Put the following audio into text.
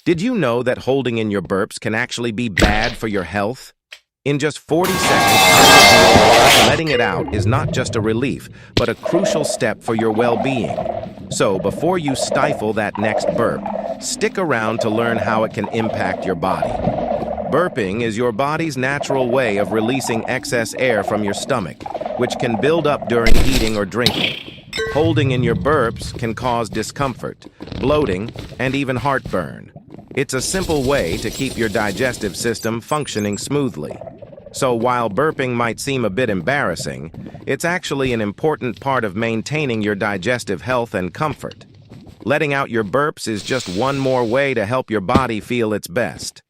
Did you know that holding in your burps can actually be bad for your health? In just 40 seconds, letting it out is not just a relief, but a crucial step for your well-being. So, before you stifle that next burp, stick around to learn how it can impact your body. Burping is your body's natural way of releasing excess air from your stomach, which can build up during eating or drinking. Holding in your burps can cause discomfort, bloating, and even heartburn. It's a simple way to keep your digestive system functioning smoothly. So while burping might seem a bit embarrassing, it's actually an important part of maintaining your digestive health and comfort. Letting out your burps is just one more way to help your body feel its best.